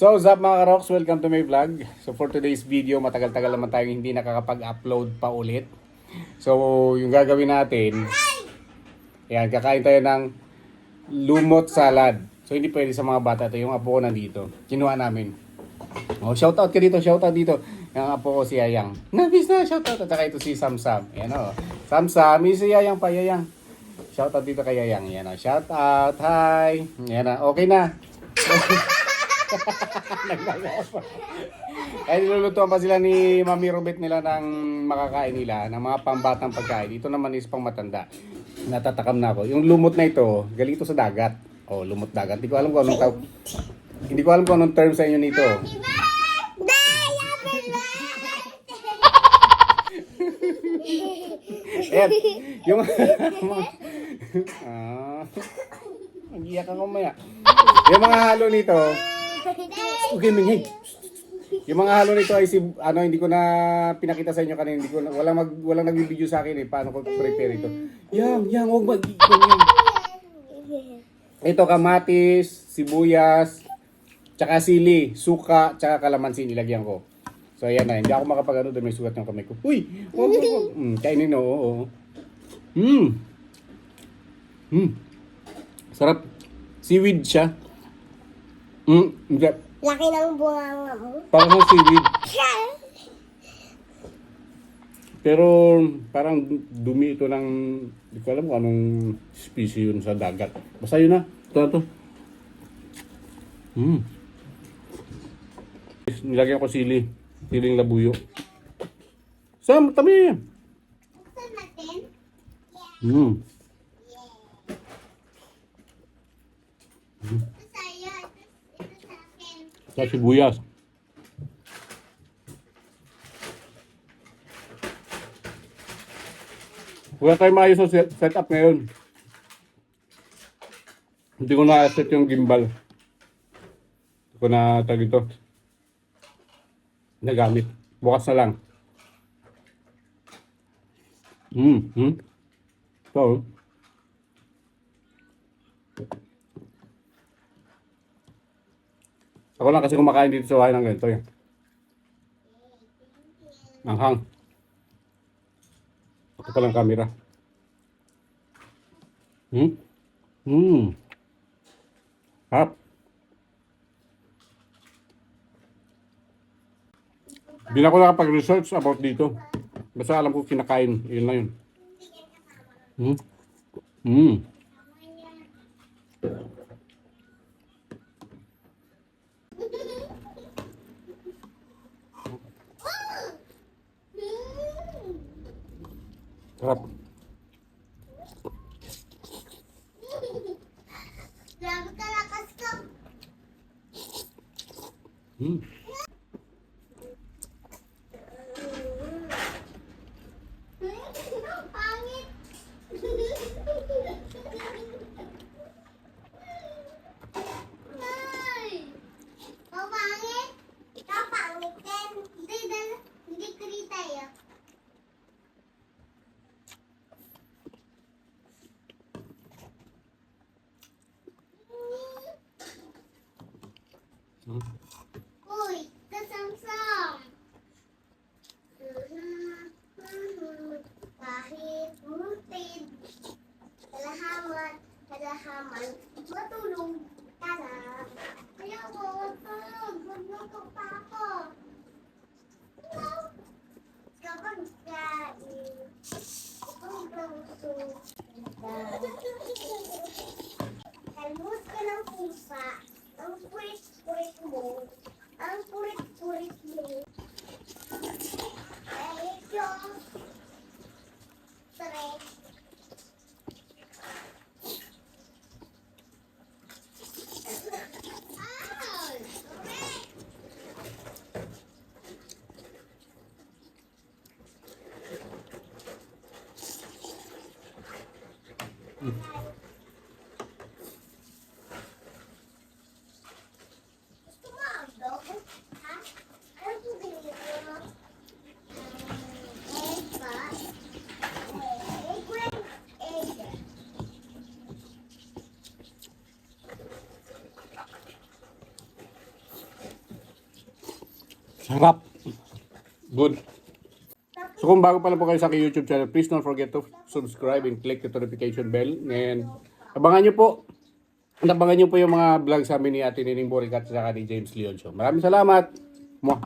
So, what's up mga karoks? Welcome to my vlog. So, for today's video, matagal-tagal naman tayong hindi nakakapag-upload pa ulit. So, yung gagawin natin, yan, kakain tayo ng lumot salad. So, hindi pwede sa mga bata. Ito yung apo ko nandito. Kinuha namin. Oh, shoutout ka dito, shoutout dito. Yung apo ko si Yayang. Nabis na, shoutout. At saka ito si Samsam. Yan o. Samsam, yung si Yayang pa, Yayang. Shoutout dito kay Yayang. Yan o. Shoutout, hi. Yan na, okay na. Ay, nilulutuan pa sila ni Mami Robet nila ng makakain nila, ng mga pambatang pagkain. Ito naman is pang matanda. Natatakam na ako. Yung lumot na ito, galing ito sa dagat. Oh, lumot dagat. Hindi ko alam kung anong hindi ko alam kung anong term sa inyo nito. Ayan, yung mag-iyak ka kumaya. Yung mga halo nito, okay, mingay. Yung mga halo nito ay hindi ko na pinakita sa inyo kanina, hindi ko na, walang nag-video sa akin paano ko prepare ito. Huwag mag-ikon yan. Ito kamatis, sibuyas, tsaka sili, suka, tsaka kalamansi nilagyan ko. So ayan na, hindi ako makapag-ano doon, may sugat yung kamay ko. Uy! Kainin oo. Sarap. Seaweed siya. Hindi. Laki ng bunga mo. Parang seaweed. Pero parang dumi ito ng, hindi ko alam kung anong species yun sa dagat. Basta yun na. Ito na to. Nilagyan ko sili. Siling labuyo. Sam, tabi! Buksan natin. Ito sa'yo. Ito sa akin. Sa sibuyas. Wala tayong maayos na setup ngayon. Hindi ko na-set yung gimbal. Hindi ko na tag ito. Nagamit. Bukas na lang. So, ako lang kasi kumakain dito sa bahay ng ganito yan. Manghang. Ito palang camera. Hap. Hindi na ako nakapag-research about dito. Basta alam ko kinakain. Yun lang yun. Sarap. Grabe ka lakas ka. Pangit. Ay. Pangit. Kapangit din. Hindi kita ya. Uy, kasamsam. Kahit mutid, kalahaman, matulog ka lang. Ayaw ko, matulog, magluto pa ako. Kapag kain, kapag gusto, kalmos ka ng pusa, ang purit-purit mo, ang purit-purit mo. Sarap. Good. So kung bago pa lang po kayo sa aking YouTube channel, please don't forget to subscribe and click the notification bell. And abangan nyo po yung mga vlog sa amin ni Ate Nining Boricat at ni James Leon Show. Maraming salamat. Mwah.